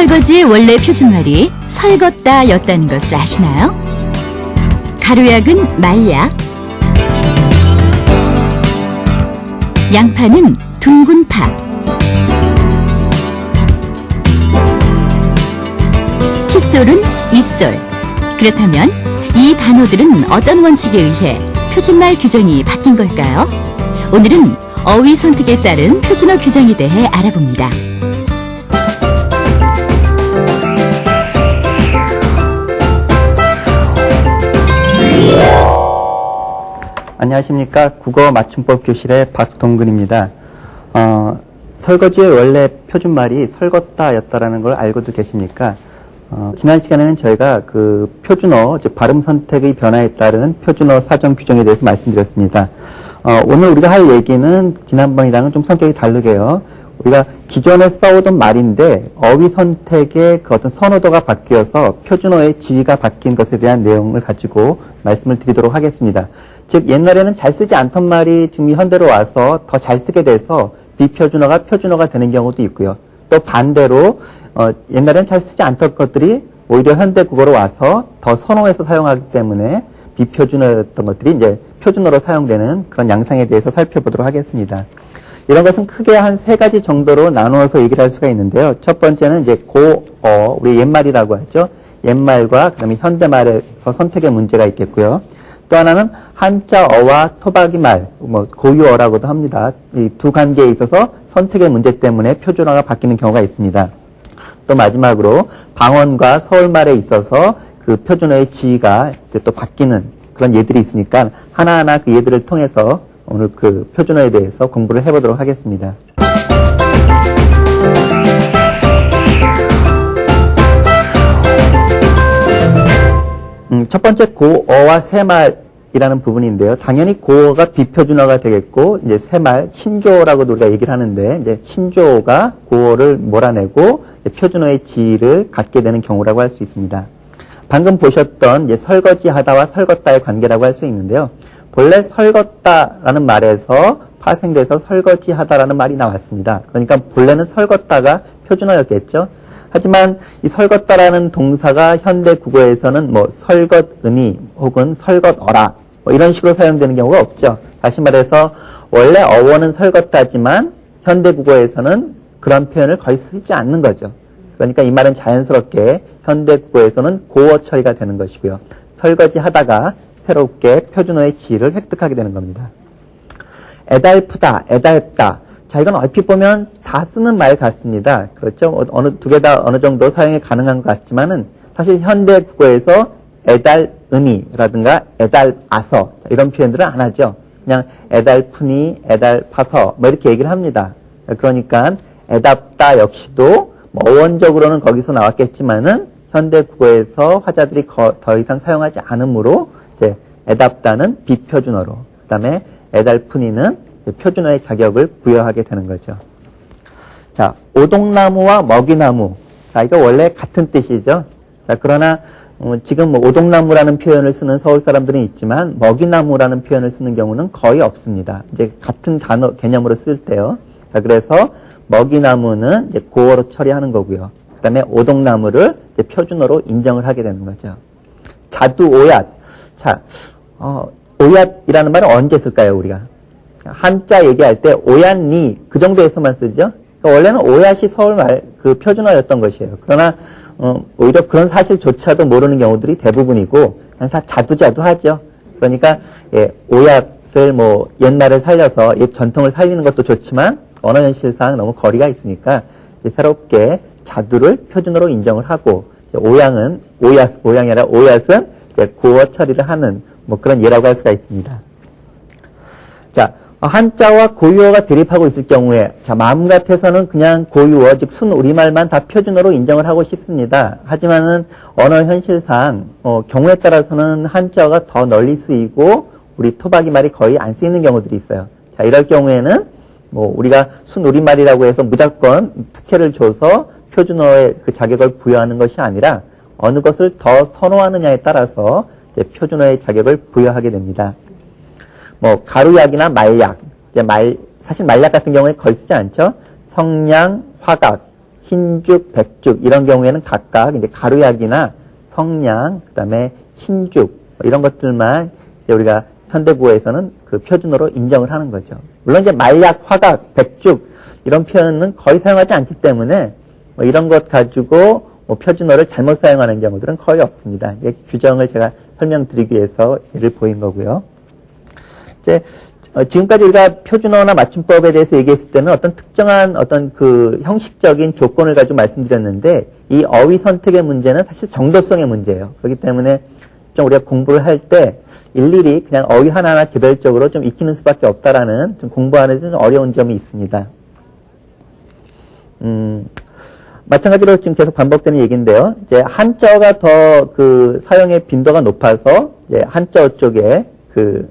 설거지의 원래 표준말이 설걷다 였다는 것을 아시나요? 가루약은 말약, 양파는 둥근 파, 칫솔은 이솔. 그렇다면 이 단어들은 어떤 원칙에 의해 표준말 규정이 바뀐 걸까요? 오늘은 어휘 선택에 따른 표준어 규정에 대해 알아봅니다. 안녕하십니까. 국어 맞춤법 교실의 박동근입니다. 설거지의 원래 표준말이 설걷다 였다라는 걸 알고도 계십니까? 지난 시간에는 저희가 그 표준어, 즉 발음 선택의 변화에 따른 표준어 사전 규정에 대해서 말씀드렸습니다. 오늘 우리가 할 얘기는 지난번이랑은 좀 성격이 다르게요. 우리가 기존에 써오던 말인데 어휘 선택의 그 어떤 선호도가 바뀌어서 표준어의 지위가 바뀐 것에 대한 내용을 가지고 말씀을 드리도록 하겠습니다. 즉 옛날에는 잘 쓰지 않던 말이 지금 현대로 와서 더 잘 쓰게 돼서 비표준어가 표준어가 되는 경우도 있고요. 또 반대로 옛날에는 잘 쓰지 않던 것들이 오히려 현대 국어로 와서 더 선호해서 사용하기 때문에 비표준어였던 것들이 이제 표준어로 사용되는 그런 양상에 대해서 살펴보도록 하겠습니다. 이런 것은 크게 한 세 가지 정도로 나누어서 얘기를 할 수가 있는데요. 첫 번째는 이제 고어, 우리 옛말이라고 하죠. 옛말과 그다음에 현대말에서 선택의 문제가 있겠고요. 또 하나는 한자어와 토박이말, 고유어라고도 합니다. 이 두 관계에 있어서 선택의 문제 때문에 표준어가 바뀌는 경우가 있습니다. 또 마지막으로 방언과 서울말에 있어서 그 표준어의 지위가 또 바뀌는 그런 예들이 있으니까 하나하나 그 예들을 통해서 오늘 그 표준어에 대해서 공부를 해보도록 하겠습니다. 첫 번째 고어와 새말이라는 부분인데요. 당연히 고어가 비표준어가 되겠고, 이제 새말, 신조어라고도 우리가 얘기를 하는데, 이제 신조어가 고어를 몰아내고 표준어의 지위를 갖게 되는 경우라고 할 수 있습니다. 방금 보셨던 이제 설거지 하다와 설걷다의 관계라고 할 수 있는데요. 본래 설걷다라는 말에서 파생돼서 설거지 하다라는 말이 나왔습니다. 그러니까 본래는 설걷다가 표준어였겠죠. 하지만 이 설걷다라는 동사가 현대 국어에서는 설것으니 혹은 설것어라 이런 식으로 사용되는 경우가 없죠. 다시 말해서 원래 어원은 설걷다지만 현대 국어에서는 그런 표현을 거의 쓰지 않는 거죠. 그러니까 이 말은 자연스럽게 현대 국어에서는 고어 처리가 되는 것이고요. 설거지 하다가 새롭게 표준어의 지위를 획득하게 되는 겁니다. 애달프다, 애달다. 자, 이건 얼핏 보면 다 쓰는 말 같습니다. 그렇죠? 두 개 다 어느 정도 사용이 가능한 것 같지만은 사실 현대 국어에서 애달으니라든가 애달아서 이런 표현들은 안 하죠. 그냥 애달프니, 애달파서 이렇게 얘기를 합니다. 그러니까 애답다 역시도 어원적으로는 거기서 나왔겠지만은 현대 국어에서 화자들이 더 이상 사용하지 않으므로 이제 애답다는 비표준어로, 그 다음에 애달프니는 표준어의 자격을 부여하게 되는 거죠. 자, 오동나무와 먹이나무. 자, 이거 원래 같은 뜻이죠. 자, 그러나 지금 오동나무라는 표현을 쓰는 서울 사람들은 있지만 먹이나무라는 표현을 쓰는 경우는 거의 없습니다. 이제 같은 단어 개념으로 쓸 때요. 자, 그래서 먹이나무는 이제 고어로 처리하는 거고요. 그 다음에 오동나무를 이제 표준어로 인정을 하게 되는 거죠. 자두 오얏. 자, 오얏이라는 말은 언제 쓸까요, 우리가? 한자 얘기할 때 오얏니 그 정도에서만 쓰죠. 그러니까 원래는 오얏이 서울말 그 표준어였던 것이에요. 그러나 오히려 그런 사실조차도 모르는 경우들이 대부분이고 그냥 다 자두자두 하죠. 그러니까 오얏을 옛말을 살려서 옛 전통을 살리는 것도 좋지만 언어 현실상 너무 거리가 있으니까 이제 새롭게 자두를 표준어로 인정을 하고 오양이 아니라 오얏은 이제 고어 처리를 하는 그런 예라고 할 수가 있습니다. 자, 한자와 고유어가 대립하고 있을 경우에, 자, 마음 같아서는 그냥 고유어, 즉 순 우리말만 다 표준어로 인정을 하고 싶습니다. 하지만은 언어 현실상 경우에 따라서는 한자어가 더 널리 쓰이고 우리 토박이 말이 거의 안 쓰이는 경우들이 있어요. 자, 이럴 경우에는 우리가 순 우리말이라고 해서 무조건 특혜를 줘서 표준어의 그 자격을 부여하는 것이 아니라 어느 것을 더 선호하느냐에 따라서 이제 표준어의 자격을 부여하게 됩니다. 가루약이나 말약, 사실 말약 같은 경우에 거의 쓰지 않죠. 성냥, 화각, 흰죽, 백죽 이런 경우에는 각각 이제 가루약이나 성냥, 그다음에 흰죽 이런 것들만 이제 우리가 현대구어에서는 그 표준어로 인정을 하는 거죠. 물론 이제 말약, 화각, 백죽 이런 표현은 거의 사용하지 않기 때문에 뭐 이런 것 가지고 뭐 표준어를 잘못 사용하는 경우들은 거의 없습니다. 이게 규정을 제가 설명드리기 위해서 예를 보인 거고요. 이제 지금까지 우리가 표준어나 맞춤법에 대해서 얘기했을 때는 어떤 특정한 어떤 그 형식적인 조건을 가지고 말씀드렸는데 이 어휘 선택의 문제는 사실 정도성의 문제예요. 그렇기 때문에 좀 우리가 공부를 할 때 일일이 그냥 어휘 하나하나 개별적으로 좀 익히는 수밖에 없다라는 좀 공부하는 데 좀 어려운 점이 있습니다. 마찬가지로 지금 계속 반복되는 얘기인데요. 이제 한자어가 더 그 사용의 빈도가 높아서 이제 한자어 쪽에 그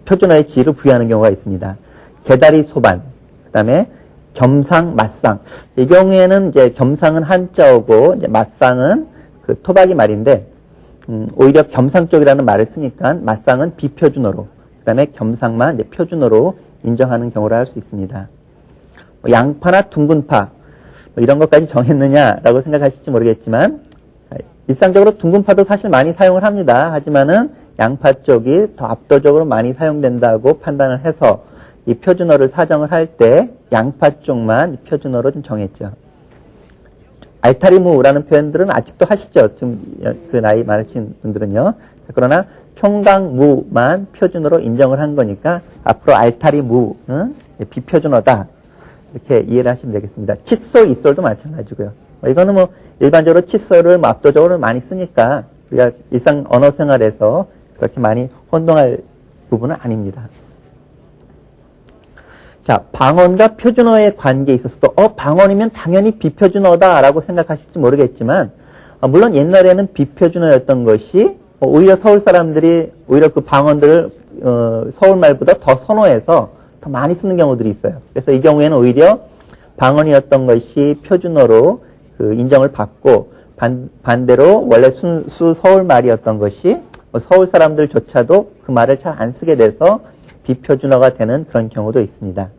표준어의 지위를 부여하는 경우가 있습니다. 개다리 소반, 그다음에 겸상, 맞상. 이 경우에는 이제 겸상은 한자어고 이제 맞상은 그 토박이 말인데 오히려 겸상 쪽이라는 말을 쓰니까 맞상은 비표준어로, 그다음에 겸상만 이제 표준어로 인정하는 경우를 할 수 있습니다. 뭐 양파나 둥근파 뭐 이런 것까지 정했느냐라고 생각하실지 모르겠지만 일상적으로 둥근파도 사실 많이 사용을 합니다. 하지만은 양파 쪽이 더 압도적으로 많이 사용된다고 판단을 해서 이 표준어를 사정을 할 때 양파 쪽만 표준어로 좀 정했죠. 알타리무라는 표현들은 아직도 하시죠. 지금 그 나이 많으신 분들은요. 그러나 총각무만 표준어로 인정을 한 거니까 앞으로 알타리무는 비표준어다. 이렇게 이해를 하시면 되겠습니다. 칫솔, 이솔도 마찬가지고요. 이거는 뭐 일반적으로 칫솔을 뭐 압도적으로 많이 쓰니까 우리가 일상 언어 생활에서 그렇게 많이 혼동할 부분은 아닙니다. 자, 방언과 표준어의 관계에 있어서도 방언이면 당연히 비표준어다라고 생각하실지 모르겠지만 물론 옛날에는 비표준어였던 것이 오히려 서울 사람들이 오히려 그 방언들을 서울말보다 더 선호해서 더 많이 쓰는 경우들이 있어요. 그래서 이 경우에는 오히려 방언이었던 것이 표준어로 그 인정을 받고 반대로 원래 순수 서울말이었던 것이 서울 사람들조차도 그 말을 잘 안 쓰게 돼서 비표준어가 되는 그런 경우도 있습니다.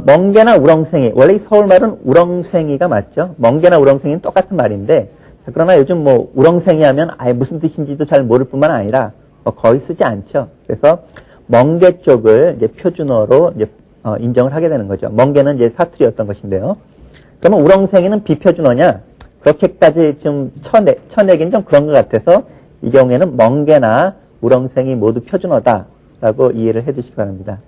멍게나 우렁생이, 원래 이 서울말은 우렁생이가 맞죠? 멍게나 우렁생이는 똑같은 말인데 그러나 요즘 뭐 우렁생이 하면 아예 무슨 뜻인지도 잘 모를 뿐만 아니라 거의 쓰지 않죠. 그래서 멍게 쪽을 이제 표준어로 이제 인정을 하게 되는 거죠. 멍게는 이제 사투리였던 것인데요. 그러면 우렁생이는 비표준어냐? 그렇게까지 좀 쳐내긴 좀 그런 것 같아서 이 경우에는 멍게나 우렁생이 모두 표준어다라고 이해를 해주시기 바랍니다.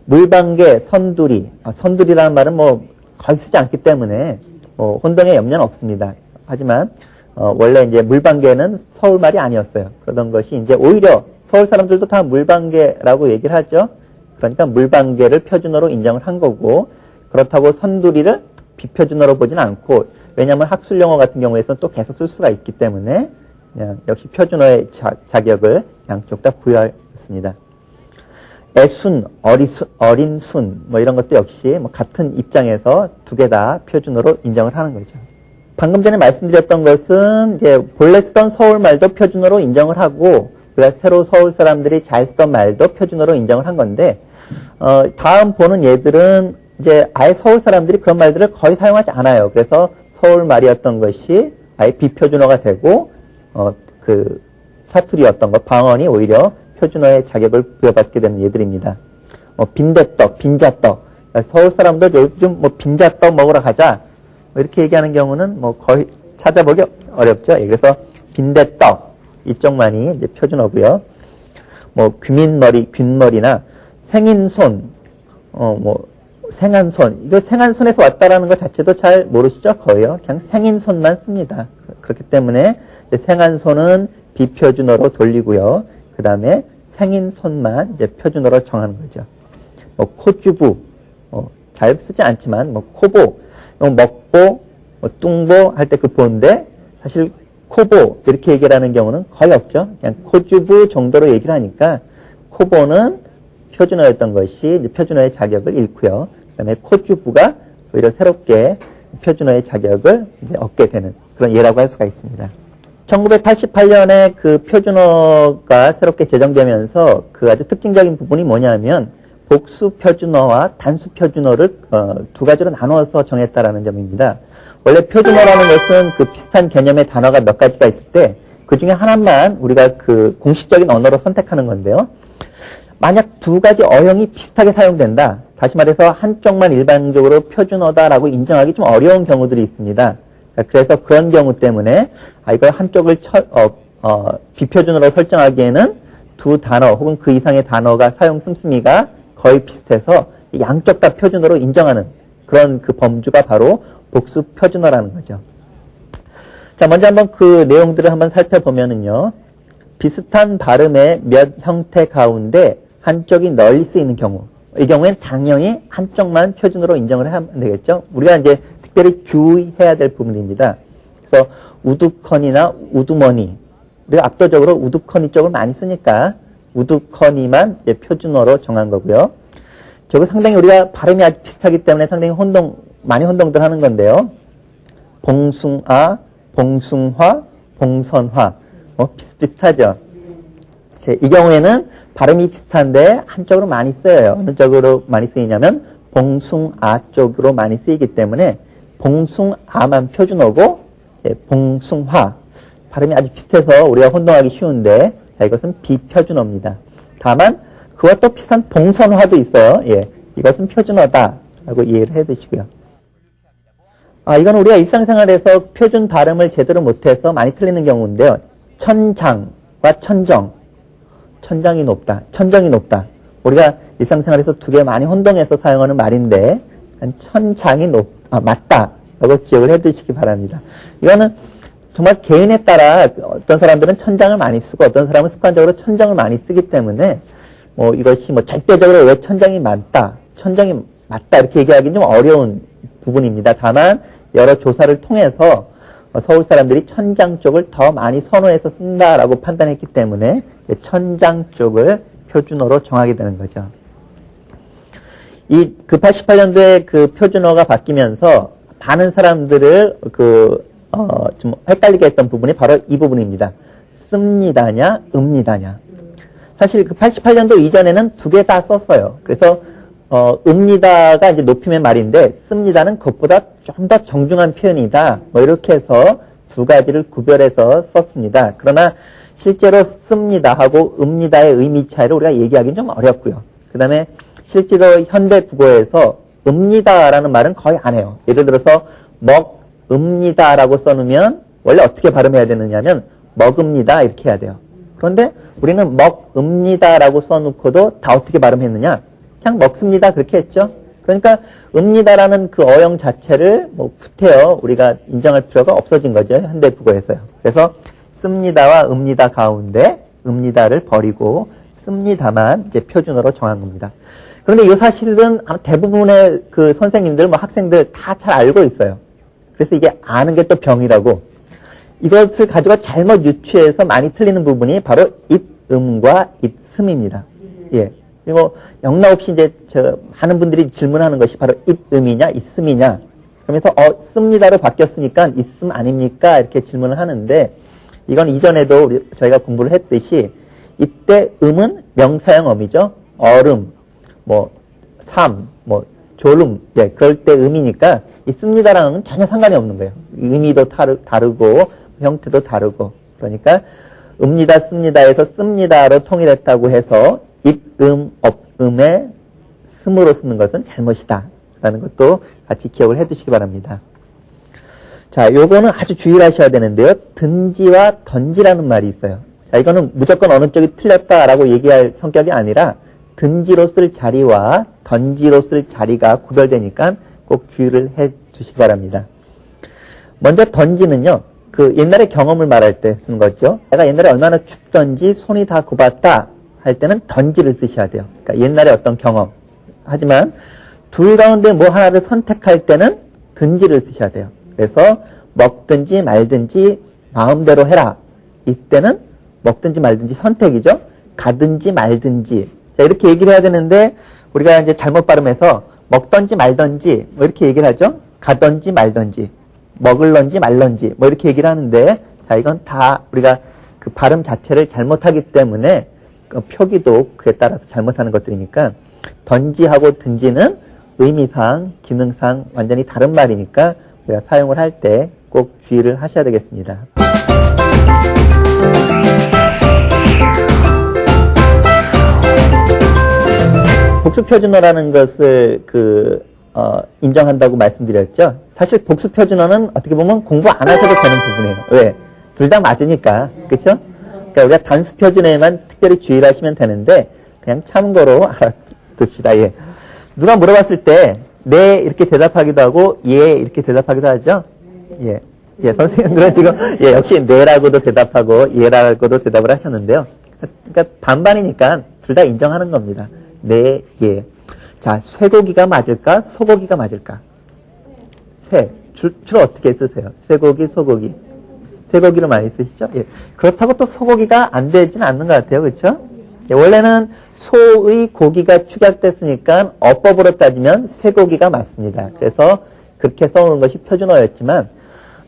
물방개, 선두리. 선두리라는 말은 뭐 거의 쓰지 않기 때문에 혼동의 염려는 없습니다. 하지만 원래 이제 물방개는 서울말이 아니었어요. 그러던 것이 이제 오히려 서울 사람들도 다 물방개라고 얘기를 하죠. 그러니까 물방개를 표준어로 인정을 한 거고 그렇다고 선두리를 비표준어로 보진 않고 왜냐하면 학술용어 같은 경우에서는 또 계속 쓸 수가 있기 때문에 그냥 역시 표준어의 자격을 양쪽 다 부여했습니다. 애순, 어린 순, 뭐 이런 것도 역시 뭐 같은 입장에서 두 개 다 표준어로 인정을 하는 거죠. 방금 전에 말씀드렸던 것은 이제 본래 쓰던 서울말도 표준어로 인정을 하고 우리가 새로 서울 사람들이 잘 쓰던 말도 표준어로 인정을 한 건데 다음 보는 예들은 이제 아예 서울 사람들이 그런 말들을 거의 사용하지 않아요. 그래서 서울말이었던 것이 아예 비표준어가 되고 그 사투리였던 것, 방언이 오히려 표준어의 자격을 부여받게 되는 예들입니다. 빈대떡, 빈자떡. 서울 사람들 요즘 뭐 빈자떡 먹으러 가자. 이렇게 얘기하는 경우는 뭐 거의 찾아보기 어렵죠. 그래서 빈대떡 이쪽만이 이제 표준어고요. 뭐 균머리나 생인손, 뭐 생한손. 이거 생한손에서 왔다라는 것 자체도 잘 모르시죠? 거의요. 그냥 생인손만 씁니다. 그렇기 때문에 생한손은 비표준어로 돌리고요. 그 다음에 생인손만 이제 표준어로 정하는 거죠. 뭐 코주부, 잘 쓰지 않지만 뭐 코보, 먹보, 뚱보 할 때 그 보인데 사실 코보 이렇게 얘기를 하는 경우는 거의 없죠. 그냥 코주부 정도로 얘기를 하니까 코보는 표준어였던 것이 이제 표준어의 자격을 잃고요. 그 다음에 코주부가 오히려 새롭게 표준어의 자격을 이제 얻게 되는 그런 예라고 할 수가 있습니다. 1988년에 그 표준어가 새롭게 제정되면서 그 아주 특징적인 부분이 뭐냐면 복수 표준어와 단수 표준어를 두 가지로 나누어서 정했다라는 점입니다. 원래 표준어라는 것은 그 비슷한 개념의 단어가 몇 가지가 있을 때 그 중에 하나만 우리가 그 공식적인 언어로 선택하는 건데요. 만약 두 가지 어형이 비슷하게 사용된다. 다시 말해서 한쪽만 일반적으로 표준어다라고 인정하기 좀 어려운 경우들이 있습니다. 그래서 그런 경우 때문에 이걸 한쪽을 비표준어로 설정하기에는 두 단어 혹은 그 이상의 단어가 사용 씀씀이가 거의 비슷해서 양쪽 다 표준어로 인정하는 그런 그 범주가 바로 복수 표준어라는 거죠. 자, 먼저 한번 그 내용들을 한번 살펴보면은요. 비슷한 발음의 몇 형태 가운데 한쪽이 널리 쓰이는 경우. 이 경우엔 당연히 한쪽만 표준어로 인정을 하면 되겠죠. 우리가 이제 특별히 주의해야 될 부분입니다. 그래서 우두커니나 우두머니. 우리가 압도적으로 우두커니 쪽을 많이 쓰니까 우두커니만 이제 표준어로 정한 거고요. 저거 상당히 우리가 발음이 아주 비슷하기 때문에 상당히 많이 혼동들 하는 건데요. 봉숭아, 봉숭화, 봉선화. 비슷비슷하죠. 이 경우에는 발음이 비슷한데 한쪽으로 많이 쓰여요. 어느 쪽으로 많이 쓰이냐면 봉숭아 쪽으로 많이 쓰이기 때문에 봉숭아만 표준어고 봉숭화. 발음이 아주 비슷해서 우리가 혼동하기 쉬운데 이것은 비표준어입니다. 다만 그와 또 비슷한 봉선화도 있어요. 이것은 표준어다라고 이해를 해두시고요. 이건 우리가 일상생활에서 표준 발음을 제대로 못해서 많이 틀리는 경우인데요. 천장과 천정. 천장이 높다, 천정이 높다. 우리가 일상생활에서 두 개 많이 혼동해서 사용하는 말인데 천장이 맞다라고 기억을 해두시기 바랍니다. 이거는 정말 개인에 따라 어떤 사람들은 천장을 많이 쓰고 어떤 사람은 습관적으로 천정을 많이 쓰기 때문에 이것이 절대적으로 왜 천장이 맞다, 천정이 맞다 이렇게 얘기하기는 좀 어려운 부분입니다. 다만 여러 조사를 통해서 서울 사람들이 천장 쪽을 더 많이 선호해서 쓴다라고 판단했기 때문에 천장 쪽을 표준어로 정하게 되는 거죠. 그 88년도에 그 표준어가 바뀌면서 많은 사람들을 좀 헷갈리게 했던 부분이 바로 이 부분입니다. 씁니다냐, 읍니다냐. 사실 그 88년도 이전에는 두 개 다 썼어요. 그래서 읍니다가 이제 높임의 말인데 씁니다는 그것보다 좀 더 정중한 표현이다. 이렇게 해서 두 가지를 구별해서 썼습니다. 그러나 실제로 씁니다하고 읍니다의 의미 차이를 우리가 얘기하기는 좀 어렵고요. 그 다음에 실제로 현대 국어에서 읍니다라는 말은 거의 안 해요. 예를 들어서 먹읍니다라고 써놓으면 원래 어떻게 발음해야 되느냐면 먹읍니다 이렇게 해야 돼요. 그런데 우리는 먹읍니다라고 써놓고도 다 어떻게 발음했느냐? 그냥 먹습니다 그렇게 했죠. 그러니까 읍니다라는 그 어용 자체를 구태여 우리가 인정할 필요가 없어진 거죠. 현대 국어에서요. 그래서 씁니다와 읍니다 가운데 읍니다를 버리고 씁니다만 이제 표준어로 정한 겁니다. 그런데 이 사실은 대부분의 그 선생님들, 학생들 다 잘 알고 있어요. 그래서 이게 아는 게 또 병이라고. 이것을 가지고 잘못 유추해서 많이 틀리는 부분이 바로 잇음과 잇음입니다. 그리고 영락 없이 이제 많은 분들이 질문하는 것이 바로 잇음이냐, 잇음이냐. 그러면서 씁니다로 바뀌었으니까 잇음 아닙니까? 이렇게 질문을 하는데 이건 이전에도 저희가 공부를 했듯이 이때 음은 명사형 어미죠. 얼음, 삶, 졸음, 그럴 때 음이니까 이 씁니다랑은 건 전혀 상관이 없는 거예요. 의미도 다르고 형태도 다르고 그러니까 읍니다, 씁니다에서 씁니다로 통일했다고 해서 잇음, 업음의 스으로 쓰는 것은 잘못이다 라는 것도 같이 기억을 해두시기 바랍니다. 자, 요거는 아주 주의를 하셔야 되는데요. 든지와 던지라는 말이 있어요. 자, 이거는 무조건 어느 쪽이 틀렸다라고 얘기할 성격이 아니라 든지로 쓸 자리와 던지로 쓸 자리가 구별되니까 꼭 주의를 해 주시기 바랍니다. 먼저 던지는요. 그 옛날에 경험을 말할 때 쓰는 거죠. 내가 옛날에 얼마나 춥던지 손이 다 굽었다 할 때는 던지를 쓰셔야 돼요. 그러니까 옛날에 어떤 경험. 하지만 둘 가운데 뭐 하나를 선택할 때는 든지를 쓰셔야 돼요. 그래서 먹든지 말든지 마음대로 해라. 이때는 먹든지 말든지 선택이죠. 가든지 말든지. 자, 이렇게 얘기를 해야 되는데 우리가 이제 잘못 발음해서 먹든지 말든지 이렇게 얘기를 하죠. 가든지 말든지 먹을런지 말런지 이렇게 얘기를 하는데 자, 이건 다 우리가 그 발음 자체를 잘못하기 때문에 그 표기도 그에 따라서 잘못하는 것들이니까 던지하고 든지는 의미상, 기능상 완전히 다른 말이니까 우리가 사용을 할 때 꼭 주의를 하셔야 되겠습니다. 복수표준어라는 것을 인정한다고 말씀드렸죠. 사실 복수표준어는 어떻게 보면 공부 안 하셔도 되는 부분이에요. 왜? 둘 다 맞으니까. 그쵸? 그러니까 우리가 단수표준어에만 특별히 주의를 하시면 되는데, 그냥 참고로 알아둡시다. 예. 누가 물어봤을 때, 네, 이렇게 대답하기도 하고, 예, 이렇게 대답하기도 하죠. 예. 예, 선생님들은 지금, 예, 역시 네라고도 대답하고, 예라고도 대답을 하셨는데요. 그러니까 반반이니까 둘 다 인정하는 겁니다. 네, 예. 자, 쇠고기가 맞을까? 소고기가 맞을까? 주로 어떻게 쓰세요? 쇠고기, 소고기. 쇠고기로 많이 쓰시죠? 예. 그렇다고 또 소고기가 안 되지는 않는 것 같아요. 그렇죠? 예, 원래는 소의 고기가 축약됐으니까 어법으로 따지면 쇠고기가 맞습니다. 그래서 그렇게 써오는 것이 표준어였지만,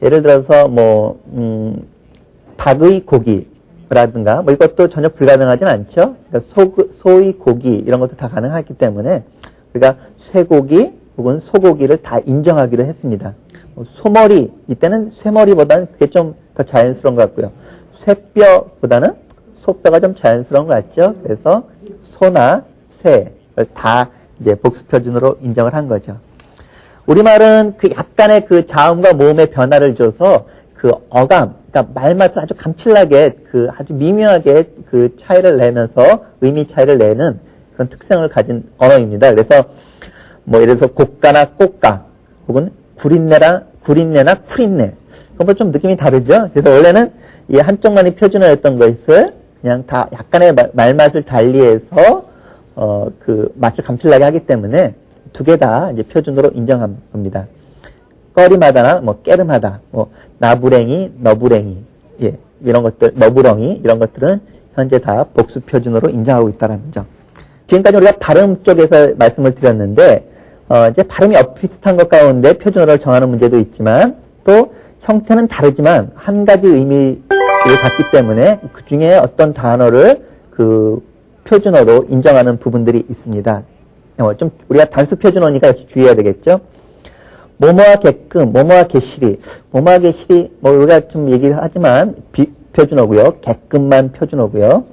예를 들어서 닭의 고기라든가 이것도 전혀 불가능하진 않죠. 그러니까 소의 고기 이런 것도 다 가능하기 때문에 우리가 쇠고기 혹은 소고기를 다 인정하기로 했습니다. 소머리, 이때는 쇠머리보다는 그게 좀 더 자연스러운 것 같고요. 쇠뼈보다는 소뼈가 좀 자연스러운 것 같죠. 그래서 소나 쇠를 다 이제 복수표준으로 인정을 한 거죠. 우리말은 그 약간의 그 자음과 모음의 변화를 줘서 그 어감, 그러니까 말맛을 아주 감칠나게 아주 미묘하게 그 차이를 내면서 의미 차이를 내는 그런 특성을 가진 언어입니다. 그래서 예를 들어서 고가나 꽃가 혹은 구린내나 푸린내 그건 좀 느낌이 다르죠. 그래서 원래는 이 한쪽만이 표준어였던 것을 그냥 다 약간의 말맛을 달리해서 그 맛을 감칠나게 하기 때문에 두 개 다 이제 표준어로 인정한 겁니다. 꺼림하다나 깨름하다, 나부랭이, 너부랭이, 예, 이런 것들, 너부렁이 이런 것들은 현재 다 복수 표준어로 인정하고 있다는 점. 지금까지 우리가 발음 쪽에서 말씀을 드렸는데 이제 발음이 비슷한 것 가운데 표준어를 정하는 문제도 있지만 또 형태는 다르지만 한 가지 의미를 갖기 때문에 그 중에 어떤 단어를 그 표준어로 인정하는 부분들이 있습니다. 좀 우리가 단수 표준어니까 역시 주의해야 되겠죠. 뭐뭐와 개끔, 뭐뭐와 개실이, 뭐뭐와 개실이 우리가 좀 얘기를 하지만 비표준어고요. 개끔만 표준어고요.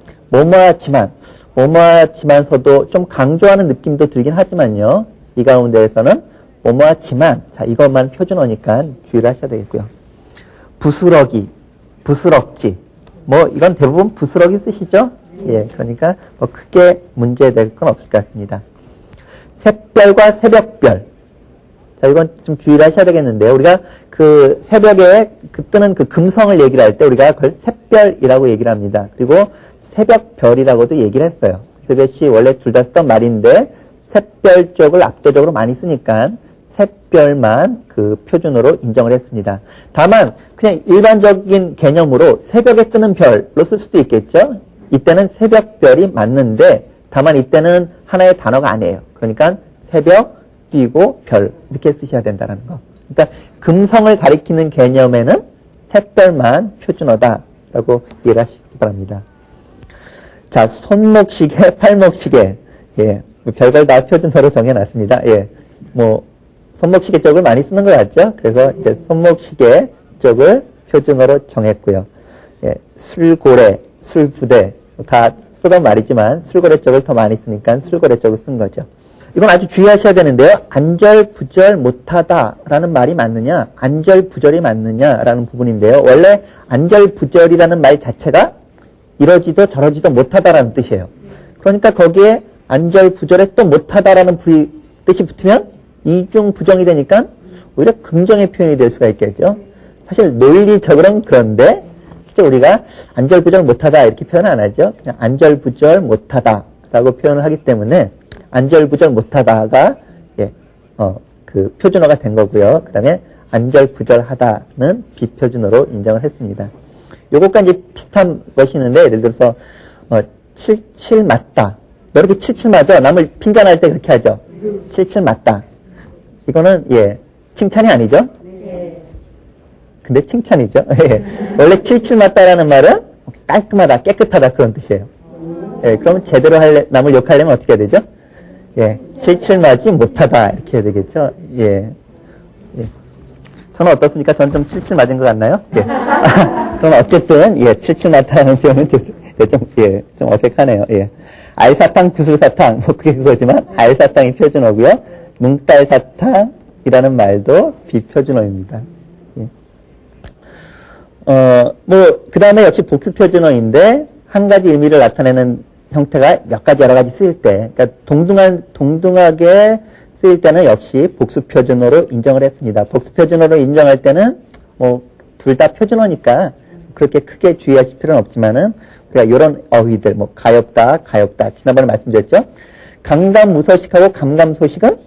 뭐뭐하지만서도 좀 강조하는 느낌도 들긴 하지만요. 이 가운데에서는 뭐뭐하지만 자 이것만 표준어니까 주의를 하셔야 되겠고요. 부스러기, 부스럭지 이건 대부분 부스러기 쓰시죠? 예, 그러니까 크게 문제될 건 없을 것 같습니다. 샛별과 새벽별. 자, 이건 좀 주의를 하셔야 되겠는데요. 우리가 그 새벽에 뜨는 그 금성을 얘기를 할 때 우리가 그걸 샛별이라고 얘기를 합니다. 그리고 새벽별이라고도 얘기를 했어요. 그래서 그것이 원래 둘 다 쓰던 말인데 샛별 쪽을 압도적으로 많이 쓰니까 샛별만 그 표준어로 인정을 했습니다. 다만 그냥 일반적인 개념으로 새벽에 뜨는 별로 쓸 수도 있겠죠. 이때는 새벽별이 맞는데 다만 이때는 하나의 단어가 아니에요. 그러니까 새벽, 뛰고, 별 이렇게 쓰셔야 된다는 거. 그러니까 금성을 가리키는 개념에는 샛별만 표준어다라고 이해를 하시기 바랍니다. 자, 손목시계, 팔목시계. 예, 별걸 다 표준어로 정해놨습니다. 예, 손목시계 쪽을 많이 쓰는 것 같죠? 그래서 이제 손목시계 쪽을 표준어로 정했고요. 예, 술고래, 술부대 다 쓰던 말이지만 술고래 쪽을 더 많이 쓰니까 술고래 쪽을 쓴 거죠. 이건 아주 주의하셔야 되는데요. 안절부절 못하다라는 말이 맞느냐, 안절부절이 맞느냐라는 부분인데요. 원래 안절부절이라는 말 자체가 이러지도 저러지도 못하다라는 뜻이에요. 그러니까 거기에 안절부절에 또 못하다라는 뜻이 붙으면 이중부정이 되니까 오히려 긍정의 표현이 될 수가 있겠죠. 사실 논리적으로는 그런데 실제 우리가 안절부절 못하다 이렇게 표현 안 하죠. 그냥 안절부절 못하다라고 표현을 하기 때문에 안절부절 못하다가 그 표준어가 된 거고요. 그 다음에 안절부절하다는 비표준어로 인정을 했습니다. 요것과 이제 비슷한 것이 있는데 예를 들어서 칠칠 맞다. 너 이렇게 칠칠 맞아. 남을 핀잔할 때 그렇게 하죠. 칠칠 맞다. 이거는 칭찬이 아니죠? 근데 칭찬이죠. 원래 칠칠 맞다라는 말은 깔끔하다, 깨끗하다 그런 뜻이에요. 그러면 제대로 남을 욕하려면 어떻게 해야 되죠? 예, 칠칠맞이 못하다 이렇게 해야 되겠죠. 예. 예. 저는 어떻습니까? 저는 좀 칠칠 맞은 것 같나요? 예. 그럼 어쨌든 예, 칠칠 맞다는 표현은 좀 어색하네요. 예. 알사탕, 구슬사탕 뭐 그게 그거지만 알사탕이 표준어고요. 뭉딸사탕이라는 말도 비표준어입니다. 예. 그 다음에 역시 복수 표준어인데 한 가지 의미를 나타내는 형태가 몇 가지 여러 가지 쓰일 때, 그러니까 동등하게 쓰일 때는 역시 복수 표준어로 인정을 했습니다. 복수 표준어로 인정할 때는 둘 다 표준어니까 그렇게 크게 주의하실 필요는 없지만은 우리가 이런 어휘들 가엾다 지난번에 말씀드렸죠. 감감무소식하고 감감소식은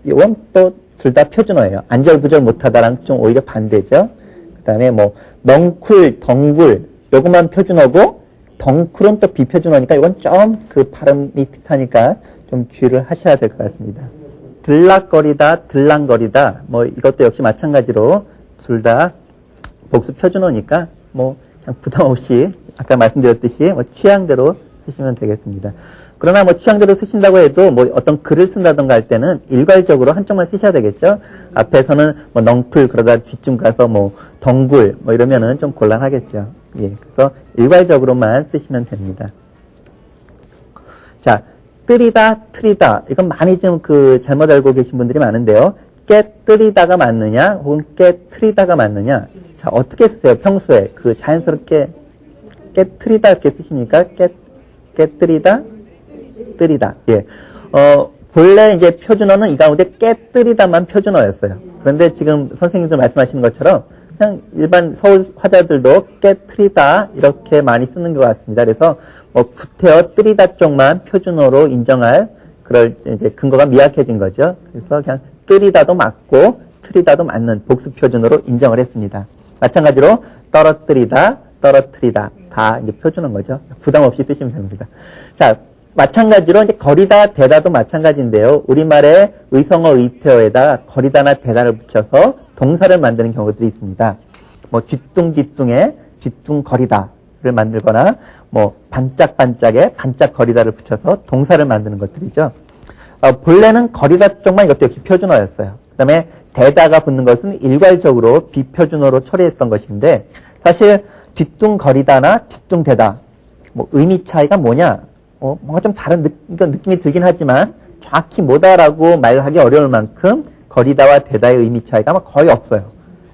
이건 또 둘 다 표준어예요. 안절부절 못하다랑 좀 오히려 반대죠. 그다음에 넝쿨, 덩굴 요것만 표준어고 덩쿨은 또 비표준어니까 이건 좀 그 발음이 비슷하니까 좀 주의를 하셔야 될 것 같습니다. 들락거리다, 들랑거리다 이것도 역시 마찬가지로 둘 다 복수 표준어니까 그냥 부담 없이 아까 말씀드렸듯이 취향대로 쓰시면 되겠습니다. 그러나 취향대로 쓰신다고 해도 어떤 글을 쓴다던가 할 때는 일괄적으로 한쪽만 쓰셔야 되겠죠. 앞에서는 넝쿨 그러다 뒤쯤 가서 덩굴 이러면은 좀 곤란하겠죠. 예, 그래서 일괄적으로만 쓰시면 됩니다. 자, 뜨리다, 트리다. 이건 많이 좀 잘못 알고 계신 분들이 많은데요. 깨뜨리다가 맞느냐, 혹은 깨트리다가 맞느냐. 자, 어떻게 쓰세요? 평소에 자연스럽게 깨트리다 이렇게 쓰십니까? 깨뜨리다, 뜨리다. 예. 본래 이제 표준어는 이 가운데 깨뜨리다만 표준어였어요. 그런데 지금 선생님들 말씀하시는 것처럼 그냥 일반 서울 화자들도 깨뜨리다 이렇게 많이 쓰는 것 같습니다. 그래서 구태여 뜨리다 쪽만 표준어로 인정할 그럴 이제 근거가 미약해진 거죠. 그래서 그냥 뜨리다도 맞고 트리다도 맞는 복수 표준어로 인정을 했습니다. 마찬가지로 떨어뜨리다, 떨어뜨리다 다 이제 표준어인 거죠. 부담 없이 쓰시면 됩니다. 자, 마찬가지로 이제 거리다, 대다도 마찬가지인데요. 우리말의 의성어, 의태어에다 거리다나 대다를 붙여서 동사를 만드는 경우들이 있습니다. 뒤뚱뒤뚱에 뒤뚱거리다를 만들거나 반짝반짝에 반짝거리다를 붙여서 동사를 만드는 것들이죠. 본래는 거리다 쪽만 이것도 역시 표준어였어요. 그 다음에 대다가 붙는 것은 일괄적으로 비표준어로 처리했던 것인데 사실 뒤뚱거리다나 뒤뚱대다 의미 차이가 뭐냐? 뭔가 좀 다른 느낌이 들긴 하지만 정확히 뭐다라고 말하기 어려울 만큼 거리다와 대다의 의미 차이가 거의 없어요.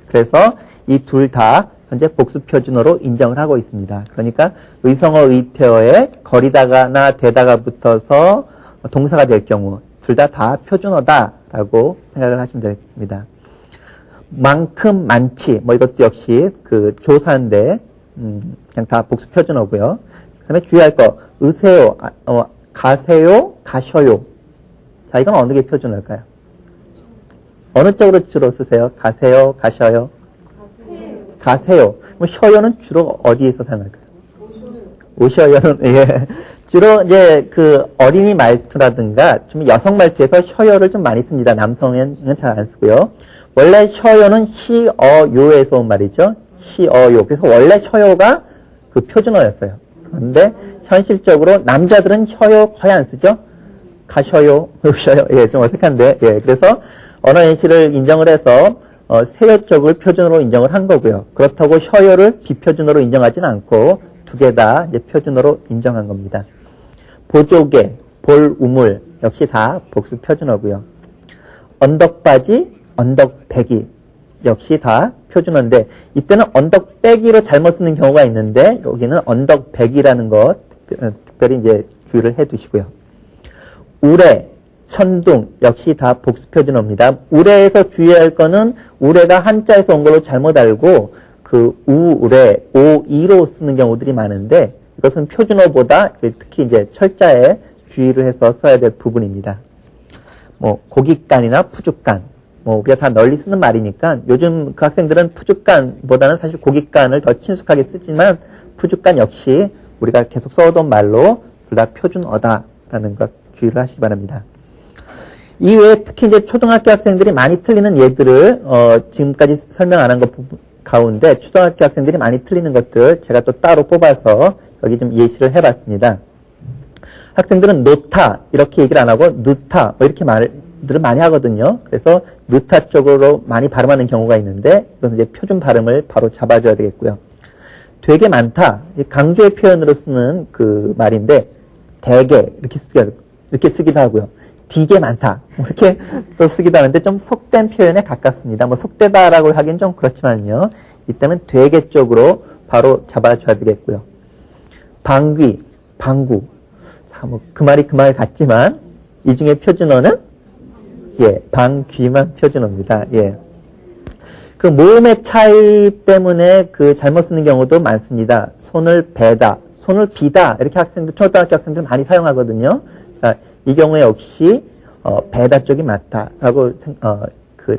그래서 이 둘 다 현재 복수 표준어로 인정을 하고 있습니다. 그러니까 의성어, 의태어에 거리다나 대다가 붙어서 동사가 될 경우 둘 다 표준어다라고 생각을 하시면 됩니다. 만큼, 많지 이것도 역시 조사인데 그냥 다 복수 표준어고요. 그 다음에 주의할 거 으세요, 가세요, 가셔요. 자, 이건 어느 게 표준어일까요? 어느 쪽으로 주로 쓰세요? 가세요, 가셔요? 가세요. 그럼 셔요는 주로 어디에서 사용할까요? 오셔요는, 예. 주로 이제 어린이 말투라든가 좀 여성 말투에서 셔요를 좀 많이 씁니다. 남성은 잘 안 쓰고요. 원래 셔요는 시어요에서 온 말이죠. 시어요. 그래서 원래 셔요가 표준어였어요. 그런데 현실적으로 남자들은 셔요 거의 안 쓰죠? 가셔요, 오셔요. 예, 좀 어색한데. 예, 그래서 언어 연실을 인정을 해서 세요 쪽을 표준어로 인정을 한 거고요. 그렇다고 셔요를 비표준어로 인정하지는 않고 두 개 다 이제 표준어로 인정한 겁니다. 보조개, 볼우물 역시 다 복수 표준어고요. 언덕바지, 언덕배기 역시 다 표준어인데 이때는 언덕배기로 잘못 쓰는 경우가 있는데 여기는 언덕배기라는 것 특별히 이제 주의를 해두시고요. 우레, 천둥 역시 다 복수 표준어입니다. 우레에서 주의할 거는 우레가 한자에서 온 걸로 잘못 알고 우레, 오이로 쓰는 경우들이 많은데 이것은 표준어보다 특히 이제 철자에 주의를 해서 써야 될 부분입니다. 고깃간이나 푸죽간 우리가 다 널리 쓰는 말이니까 요즘 학생들은 푸죽간보다는 사실 고깃간을 더 친숙하게 쓰지만 푸죽간 역시 우리가 계속 써오던 말로 둘 다 표준어다라는 것 주의를 하시기 바랍니다. 이외에 특히 이제 초등학교 학생들이 많이 틀리는 예들을 지금까지 설명 안 한 것 가운데 초등학교 학생들이 많이 틀리는 것들 제가 또 따로 뽑아서 여기 좀 예시를 해봤습니다. 학생들은 놓다 이렇게 얘기를 안 하고 느타 뭐 이렇게 말들을 많이 하거든요. 그래서 느타 쪽으로 많이 발음하는 경우가 있는데 이건 이제 표준 발음을 바로 잡아줘야 되겠고요. 되게 많다 강조의 표현으로 쓰는 그 말인데 되게 이렇게 쓰기도 하고요. 되게 많다 이렇게 또 쓰기도 하는데 좀 속된 표현에 가깝습니다. 뭐 속되다라고 하긴 좀 그렇지만요. 이때는 되게 쪽으로 바로 잡아줘야 되겠고요. 방귀, 방구. 자, 뭐 그 말이 그 말 같지만 이 중에 표준어는 방귀만 표준어입니다. 그 모음의 차이 때문에 그 잘못 쓰는 경우도 많습니다. 손을 베다, 손을 비다 이렇게 초등학교 학생들 많이 사용하거든요. 자, 이 경우에 역시 베다 쪽이 맞다라고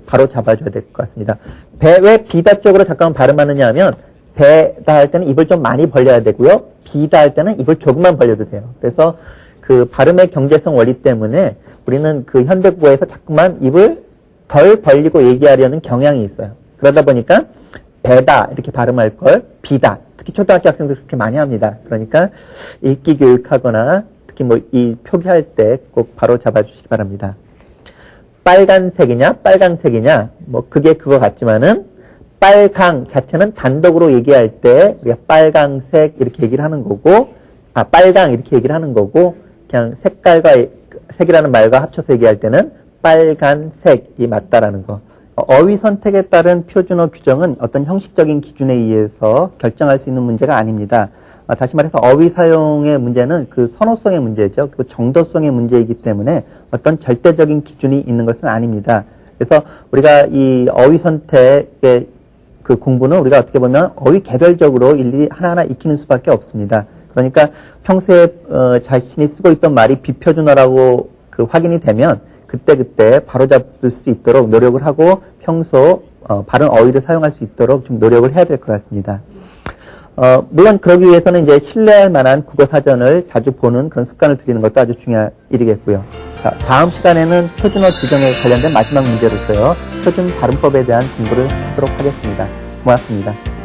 바로 잡아줘야 될 것 같습니다. 왜 비다 쪽으로 잠깐 발음하느냐 하면 베다 할 때는 입을 좀 많이 벌려야 되고요. 비다 할 때는 입을 조금만 벌려도 돼요. 그래서 그 발음의 경제성 원리 때문에 우리는 그 현대국어에서 자꾸만 입을 덜 벌리고 얘기하려는 경향이 있어요. 그러다 보니까 베다 이렇게 발음할 걸 비다. 특히 초등학교 학생들 그렇게 많이 합니다. 그러니까 읽기 교육하거나 특히 뭐 이 표기할 때 꼭 바로 잡아주시기 바랍니다. 빨간색이냐 빨강색이냐 뭐 그게 그거 같지만은 빨강 자체는 단독으로 얘기할 때 우리가 빨강색 이렇게 얘기를 하는 거고 빨강 이렇게 얘기를 하는 거고 그냥 색깔과 색이라는 말과 합쳐서 얘기할 때는 빨간색이 맞다라는 거. 어휘 선택에 따른 표준어 규정은 어떤 형식적인 기준에 의해서 결정할 수 있는 문제가 아닙니다. 다시 말해서 어휘 사용의 문제는 그 선호성의 문제죠. 그리고 정도성의 문제이기 때문에 어떤 절대적인 기준이 있는 것은 아닙니다. 그래서 우리가 이 어휘 선택의 그 공부는 우리가 어떻게 보면 어휘 개별적으로 일일이 하나하나 익히는 수밖에 없습니다. 그러니까 평소에 자신이 쓰고 있던 말이 비표준어라고 그 확인이 되면 그때 바로잡을 수 있도록 노력을 하고 평소 바른 어휘를 사용할 수 있도록 좀 노력을 해야 될 것 같습니다. 물론 그러기 위해서는 이제 신뢰할 만한 국어 사전을 자주 보는 그런 습관을 들이는 것도 아주 중요한 일이겠고요. 자, 다음 시간에는 표준어 지정에 관련된 마지막 문제로서요. 표준 발음법에 대한 공부를 하도록 하겠습니다. 고맙습니다.